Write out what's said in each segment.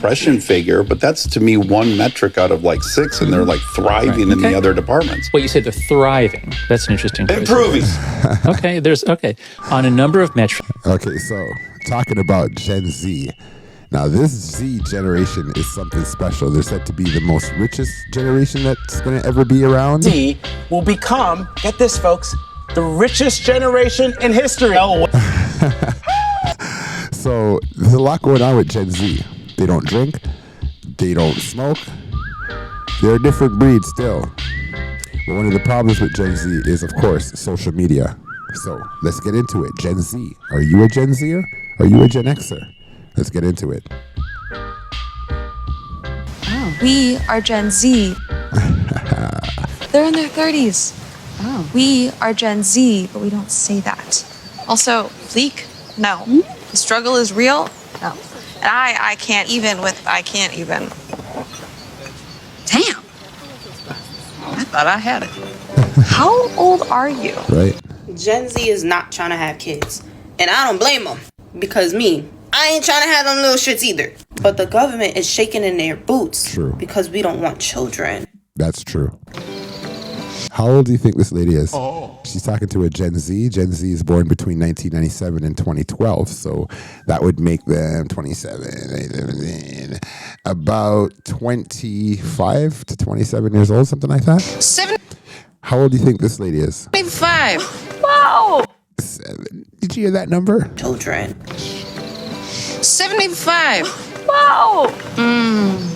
depression figure, but that's to me one metric out of like 6, and they're like thriving in the other departments. Well, you say they're thriving. That's an interesting choice. Improving. Okay. On a number of metrics. Okay, so talking about Gen Z. Now, this Z generation is something special. They're said to be the most richest generation that's going to ever be around. Z will become, get this, folks, the richest generation in history. So there's a lot going on with Gen Z. They don't drink. They don't smoke. They're a different breed still. But one of the problems with Gen Z is, of course, social media. So let's get into it. Gen Z. Are you a Gen Zer? Are you a Gen Xer? Let's get into it. Oh. We are Gen Z. They're in their 30s. Oh. We are Gen Z, but we don't say that. Also, bleak? No. The struggle is real? No. And I can't even with I can't even. Damn. I thought I had it. How old are you? Right. Gen Z is not trying to have kids. And I don't blame them. Because I ain't trying to have them little shits either. But the government is shaking in their boots. True. Because we don't want children. That's true. How old do you think this lady is? She's talking to a Gen Z. Gen Z is born between 1997 and 2012. So that would make them 27, about 25 to 27 years old, something like that. 7. How old do you think this lady is? 5. Wow. 7. Did you hear that number? Children. 75. Wow.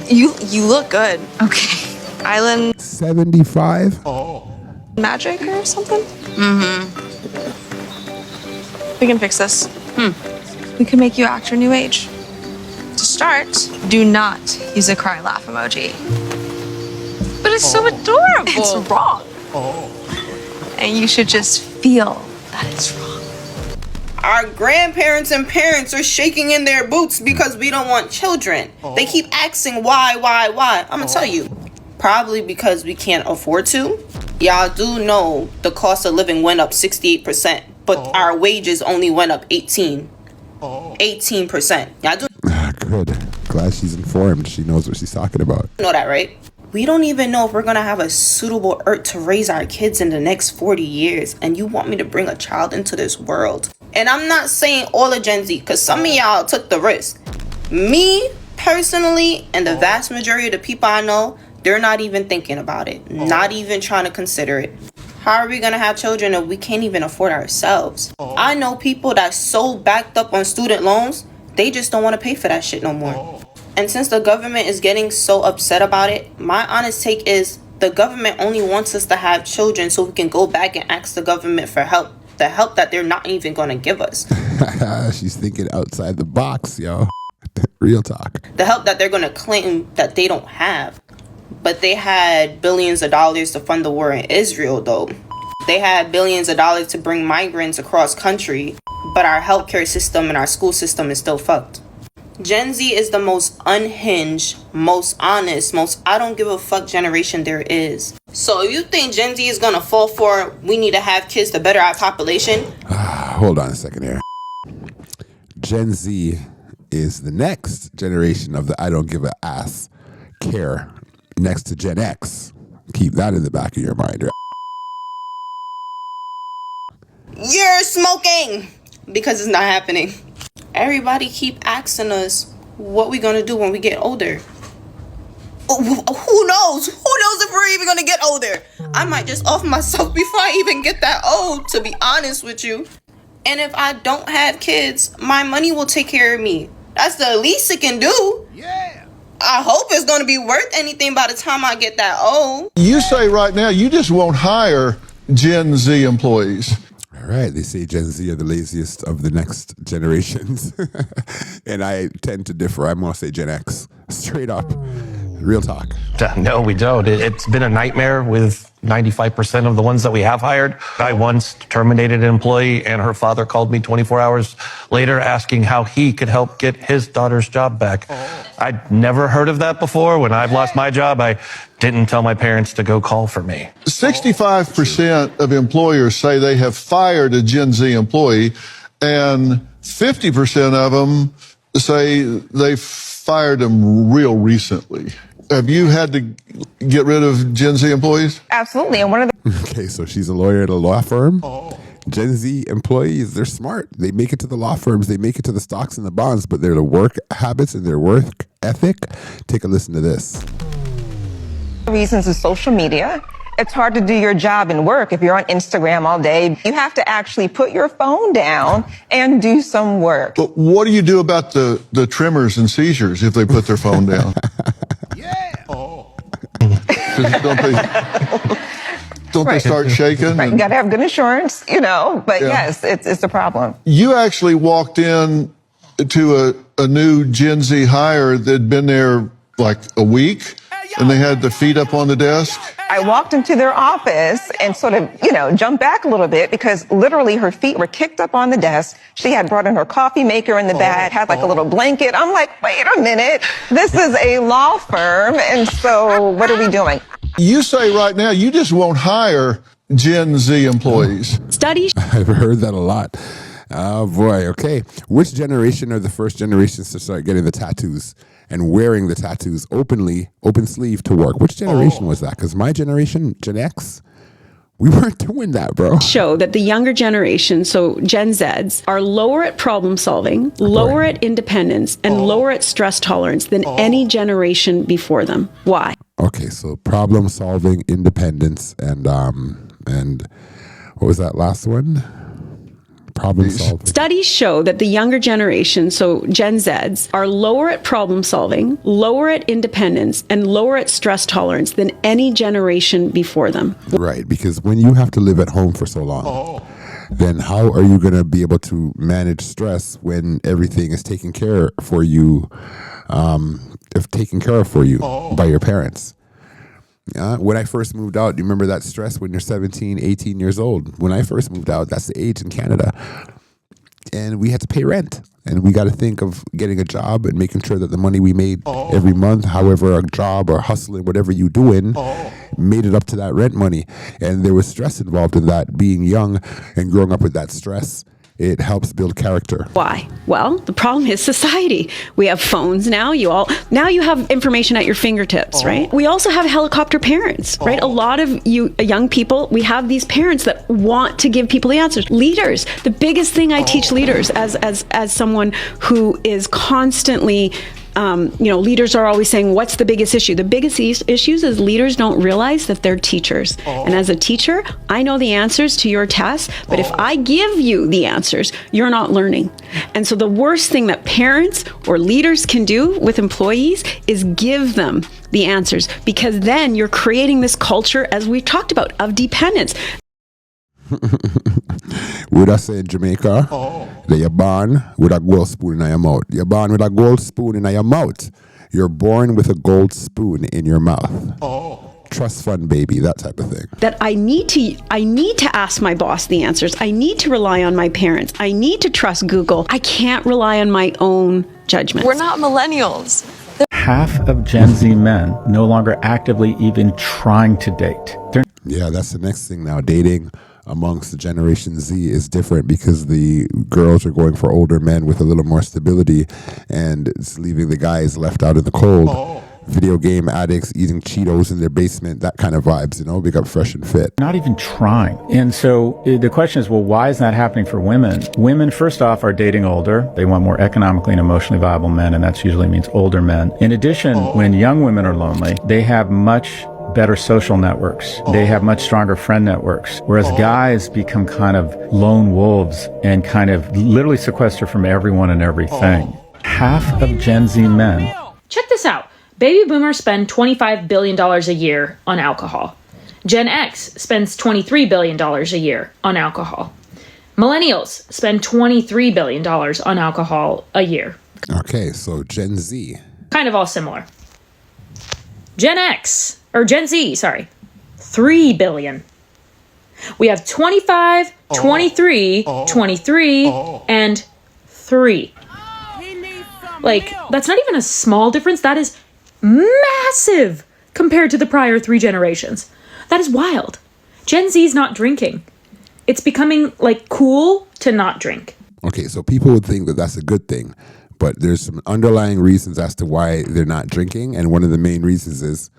You look good. Okay. Island 75? magic or something? We can fix this. We can make you act your new age. To start, do not use a cry laugh emoji. But it's so adorable. It's wrong. And you should just feel that it's wrong. Our grandparents and parents are shaking in their boots because we don't want children. They keep asking why. I'm gonna tell you. Probably because we can't afford to. Y'all do know the cost of living went up 68%, but our wages only went up 18%. Y'all do Good. Glad she's informed. She knows what she's talking about. know that, right? We don't even know if we're gonna have a suitable earth to raise our kids in the next 40 years, and you want me to bring a child into this world. And I'm not saying all of Gen Z, because some of y'all took the risk. Me, personally, and the vast majority of the people I know, they're not even thinking about it. Not even trying to consider it. How are we going to have children if we can't even afford ourselves? I know people that's so backed up on student loans, they just don't want to pay for that shit no more. And since the government is getting so upset about it, my honest take is the government only wants us to have children so we can go back and ask the government for help. The help that they're not even going to give us. She's thinking outside the box, yo. Real talk. The help that they're going to claim that they don't have. But they had billions of dollars to fund the war in Israel, though. They had billions of dollars to bring migrants across country. But our healthcare system and our school system is still fucked. Gen Z is the most unhinged, most honest, most I don't give a fuck generation there is. So if you think Gen Z is going to fall for we need to have kids to better our population? Hold on a second here. Gen Z is the next generation of the I don't give a ass care. Next to Gen X. Keep that in the back of your mind. You're smoking! Because it's not happening. Everybody keep asking us what we gonna do when we get older. Who knows? Who knows if we're even gonna get older? I might just off myself before I even get that old, to be honest with you. And if I don't have kids, my money will take care of me. That's the least it can do. Yeah. I hope it's going to be worth anything by the time I get that old. You say right now you just won't hire Gen Z employees. All right. They say Gen Z are the laziest of the next generations. And I tend to differ. I'm going to say Gen X. Straight up. Real talk. No, we don't. It's been a nightmare with 95% of the ones that we have hired. I once terminated an employee and her father called me 24 hours later asking how he could help get his daughter's job back. I'd never heard of that before. When I've lost my job, I didn't tell my parents to go call for me. 65% of employers say they have fired a Gen Z employee, and 50% of them say they fired them real recently. Have you had to get rid of Gen Z employees? Absolutely. And one of the Okay, so she's a lawyer at a law firm. Gen Z employees, they're smart. They make it to the law firms, they make it to the stocks and the bonds, but their work habits and their work ethic, take a listen to this. reasons is social media. It's hard to do your job and work if you're on Instagram all day. You have to actually put your phone down and do some work. But what do you do about the tremors and seizures if they put their phone down? Don't they start shaking? Right, you got to have good insurance, but yes, it's a problem. You actually walked in to a new Gen Z hire that'd been there like a week, and they had their feet up on the desk. I walked into their office and sort of, jumped back a little bit because literally her feet were kicked up on the desk. She had brought in her coffee maker in the back, had like a little blanket. I'm like, wait a minute, this is a law firm, and so what are we doing? You say right now you just won't hire Gen Z employees. Studies. I've heard that a lot. Oh boy, okay. Which generation are the first generations to start getting the tattoos and wearing the tattoos openly, open sleeve to work? Which generation was that? Because my generation, Gen X, we weren't doing that, bro. Show that the younger generation, so Gen Zs, are lower at problem solving, lower at independence, and lower at stress tolerance than any generation before them. Why? Okay, so problem solving, independence, and what was that last one? Problem solving. Studies show that the younger generation, so Gen Zs, are lower at problem solving, lower at independence, and lower at stress tolerance than any generation before them. Right, because when you have to live at home for so long, then how are you going to be able to manage stress when everything is taken care for you, by your parents? When I first moved out, do you remember that stress when you're 17, 18 years old? When I first moved out, that's the age in Canada. And we had to pay rent. And we got to think of getting a job and making sure that the money we made every month, however a job or hustling, whatever you doing, made it up to that rent money. And there was stress involved in that. Being young and growing up with that stress, it helps build character. Why? Well, the problem is society. We have phones now. You have information at your fingertips, right? We also have helicopter parents, right? A lot of you young people, we have these parents that want to give people the answers. Leaders, the biggest thing I teach leaders as someone who is constantly leaders are always saying, what's the biggest issue? The biggest issues is leaders don't realize that they're teachers. And as a teacher, I know the answers to your tests, but if I give you the answers, you're not learning. And so the worst thing that parents or leaders can do with employees is give them the answers, because then you're creating this culture, as we talked about, of dependence. Would I say in Jamaica that you're born with a gold spoon in your mouth? You're born with a gold spoon in your mouth. You're born with a gold spoon in your mouth. Trust fund baby, that type of thing. That I need to ask my boss the answers. I need to rely on my parents. I need to trust Google. I can't rely on my own judgment. We're not millennials. Half of Gen Z men no longer actively even trying to date. Yeah, that's the next thing now. Dating amongst the Generation Z is different because the girls are going for older men with a little more stability, and it's leaving the guys left out in the cold. Video game addicts eating Cheetos in their basement, that kind of vibes, big up fresh and fit. Not even trying. And so the question is, well, why is that happening for women? Women, first off, are dating older. They want more economically and emotionally viable men, and that usually means older men. In addition, when young women are lonely, they have much better social networks. They have much stronger friend networks. Whereas guys become kind of lone wolves and kind of literally sequester from everyone and everything. Half of Gen Z men. Check this out. Baby boomers spend $25 billion a year on alcohol. Gen X spends $23 billion a year on alcohol. Millennials spend $23 billion on alcohol a year. Okay, so Gen Z. Kind of all similar. Gen Z, 3 billion. We have 25, 23, 23, and 3. That's not even a small difference. That is massive compared to the prior 3 generations. That is wild. Gen Z is not drinking. It's becoming cool to not drink. Okay, so people would think that that's a good thing. but there's some underlying reasons as to why they're not drinking. And one of the main reasons is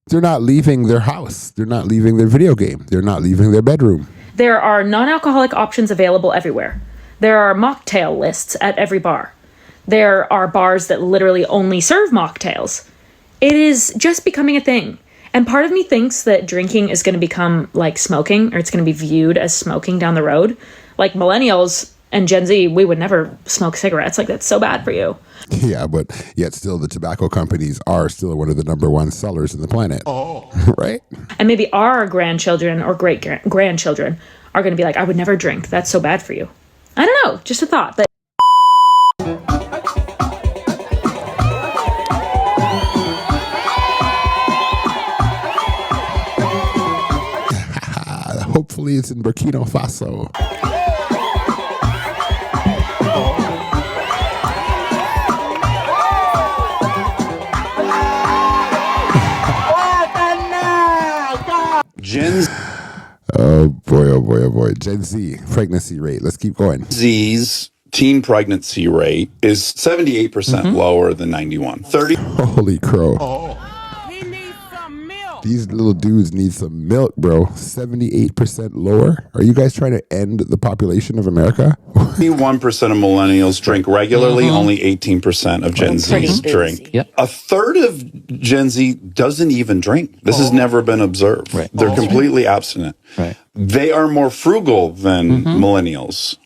they're not leaving their house. They're not leaving their video game. They're not leaving their bedroom. There are non-alcoholic options available everywhere. There are mocktail lists at every bar. There are bars that literally only serve mocktails. It is just becoming a thing. And part of me thinks that drinking is going to become like smoking, or it's going to be viewed as smoking down the road. Like millennials and Gen Z, we would never smoke cigarettes. Like, that's so bad for you. Yeah, but yet still the tobacco companies are still one of the #1 sellers in the planet. Right? And maybe our grandchildren or great-grandchildren are going to be like, I would never drink. That's so bad for you. I don't know. Just a thought. But hopefully it's in Burkina Faso. Gen Oh boy, oh boy, oh boy. Gen Z pregnancy rate. Let's keep going. Z's teen pregnancy rate is 78% lower than 91. 30. Holy crow. These little dudes need some milk, bro. 78% lower. Are you guys trying to end the population of America? 81% of millennials drink regularly. Only 18% of Gen Zs drink. Yep. A third of Gen Z doesn't even drink. This has never been observed. Right. They're completely abstinent. Right. They are more frugal than millennials.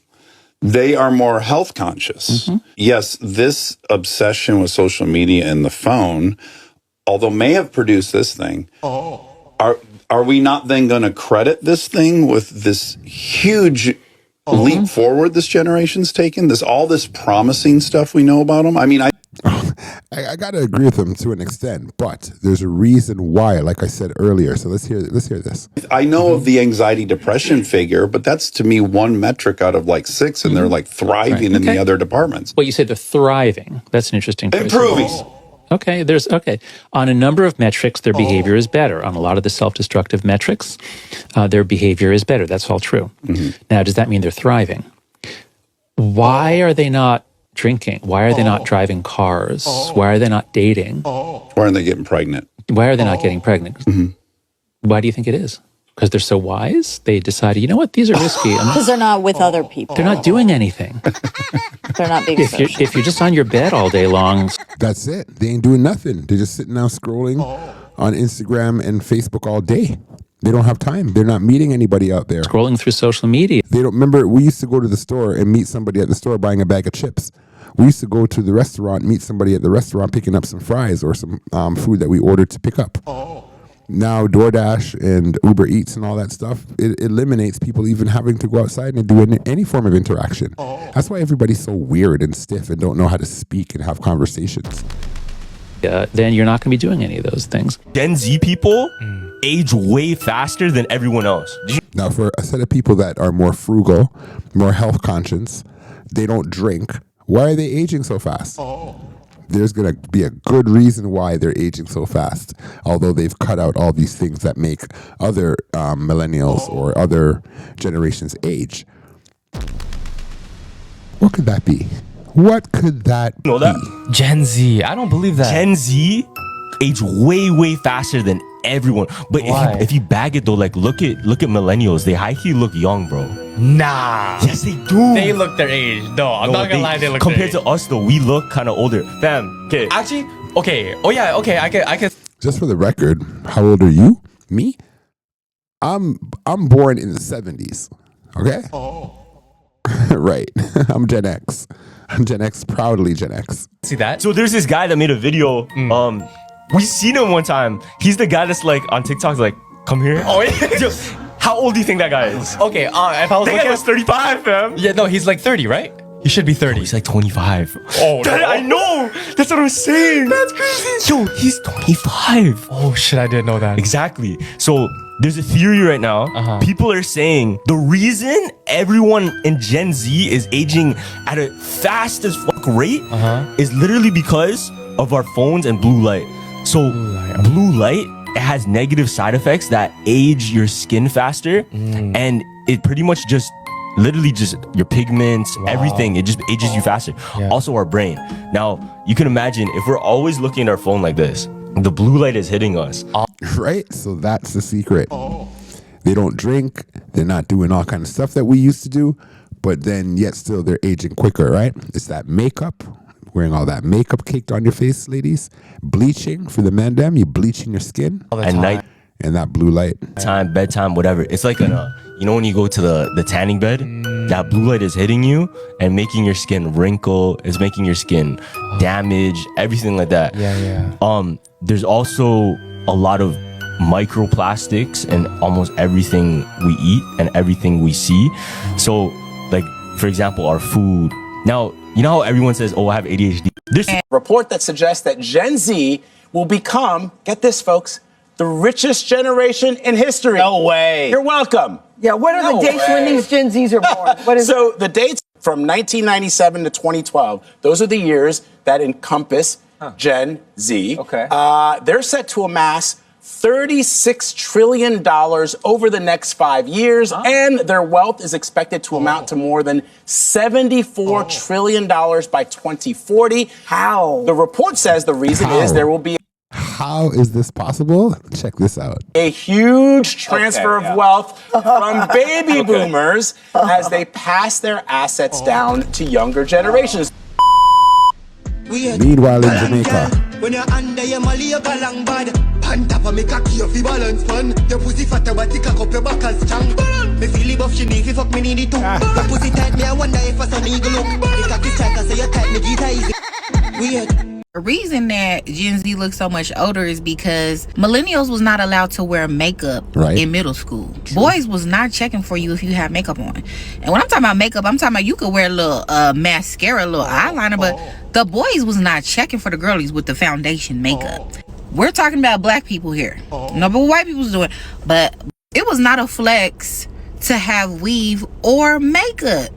They are more health conscious. Yes, this obsession with social media and the phone, although may have produced this thing, are we not then going to credit this thing with this huge leap forward this generation's taken? All this promising stuff we know about them? I mean, I got to agree with them to an extent, but there's a reason why, like I said earlier. So let's hear this. I know of the anxiety depression figure, but that's to me one metric out of like 6, and they're like thriving in the other departments. Well, you said they're thriving. That's an interesting phrase. Improving. Okay, on a number of metrics, their behavior is better. On a lot of the self-destructive metrics, their behavior is better. That's all true. Now, does that mean they're thriving? Why are they not drinking? Why are they not driving cars? Why are they not dating? Why aren't they getting pregnant? Why are they not getting pregnant? Why do you think it is? Because they're so wise? They decided, you know what, these are risky. Because they're not with other people. They're not doing anything. They're not being social. If you're just on your bed all day long. That's it. They ain't doing nothing. They're just sitting down scrolling on Instagram and Facebook all day. They don't have time. They're not meeting anybody out there. Scrolling through social media. They don't remember. We used to go to the store and meet somebody at the store buying a bag of chips. We used to go to the restaurant, meet somebody at the restaurant picking up some fries or some food that we ordered to pick up. Now DoorDash and Uber Eats and all that stuff, it eliminates people even having to go outside and do any form of interaction. That's why everybody's so weird and stiff and don't know how to speak and have conversations. Then you're not going to be doing any of those things. Gen Z people age way faster than everyone else. Now, for a set of people that are more frugal, more health conscious, they don't drink, why are they aging so fast? There's going to be a good reason why they're aging so fast, although they've cut out all these things that make other millennials or other generations age. What could that be? What could that be? Gen Z. I don't believe that. Gen Z age way faster than everyone. But if you bag it though, like look at millennials. They high-key look young, bro. Nah. Yes, they do. They look their age. No, I'm not gonna lie, they look compared their age. to us though, we look kind of older. Fam, okay. Actually, okay. Oh yeah, okay. I can. Just for the record, how old are you? Me? I'm born in the 70s. Okay? Right. I'm Gen X. I'm Gen X, proudly Gen X. See that? So there's this guy that made a video. We seen him one time. He's the guy that's like on TikTok, like, come here. Oh yeah. How old do you think that guy is? Okay, if I was that looking guy was 35, fam. Yeah, no, he's like 30, right? He should be 30. He's like 25. Oh, no. I know. That's what I'm saying. That's crazy. Yo, he's 25. Oh shit, I didn't know that. Exactly. So there's a theory right now. People are saying the reason everyone in Gen Z is aging at a fast as fuck rate is literally because of our phones and blue light. So blue light, it has negative side effects that age your skin faster, and it pretty much just literally just your pigments, everything. It just ages you faster. Also our brain. Now, you can imagine if we're always looking at our phone like this, the blue light is hitting us. Right? So that's the secret. They don't drink. They're not doing all kind of stuff that we used to do, but then yet still they're aging quicker, right? It's that makeup, wearing all that makeup caked on your face, ladies. Bleaching for the men, you bleaching your skin. At night. And that blue light. Bedtime, whatever. It's like you know when you go to the tanning bed, that blue light is hitting you and making your skin wrinkle, is making your skin damage, everything like that. There's also a lot of microplastics in almost everything we eat and everything we see. So, like, for example, our food. Now, you know how everyone says, oh, I have ADHD? There's a report that suggests that Gen Z will become, get this, folks, the richest generation in history. No way. You're welcome. Yeah, what are the dates when these Gen Zs are born? What is so the dates from 1997 to 2012, those are the years that encompass Gen Z. Okay. They're set to amass $36 trillion over the next 5 years, and their wealth is expected to amount to more than $74 trillion by 2040. How? The report says the reason is there will be How is this possible? Check this out. a huge transfer of wealth from baby boomers as they pass their assets down to younger generations. Meanwhile in Jamaica, when you're under your molly, you're galang bad. Pan tap and make a key of your balance pan. Your pussy fat, but you cock up your back as strong. Me feel it buff, she need, fuck me need it too. Your pussy tight, me I wonder if I saw eagle look. You cock it tight, so you tight, me get easy. Weird. The reason that Gen Z looks so much older is because millennials was not allowed to wear makeup in middle school. Boys was not checking for you if you had makeup on. And when I'm talking about makeup, I'm talking about you could wear a little mascara, a little eyeliner, but the boys was not checking for the girlies with the foundation makeup. We're talking about black people here. No, but white people's doing. But it was not a flex to have weave or makeup.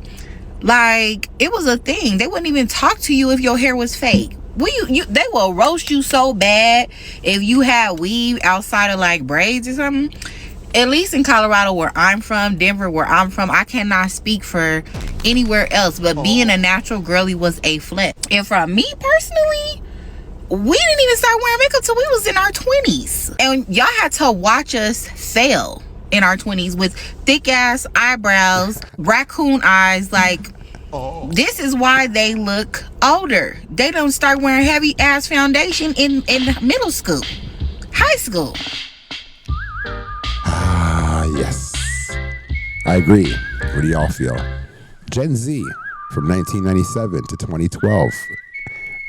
Like, it was a thing. They wouldn't even talk to you if your hair was fake. They will roast you so bad if you had weave outside of like braids or something. At least in Colorado, where I'm from, Denver, where I'm from, I cannot speak for anywhere else, but being a natural girly was a flex. And for me personally, we didn't even start wearing makeup till we was in our 20s. And y'all had to watch us fail in our 20s with thick ass eyebrows, raccoon eyes. Like, this is why they look older. They don't start wearing heavy ass foundation in middle school, high school. Yes. I agree. What do y'all feel? Gen Z from 1997 to 2012.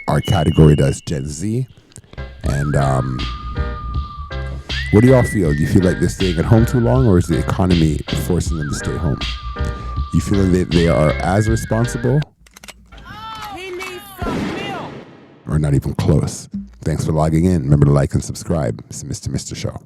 Our category does Gen Z. And what do y'all feel? Do you feel like they're staying at home too long, or is the economy forcing them to stay home? You feel that they are as responsible? Or not even close? Thanks for logging in. Remember to like and subscribe. It's the Mr. Show.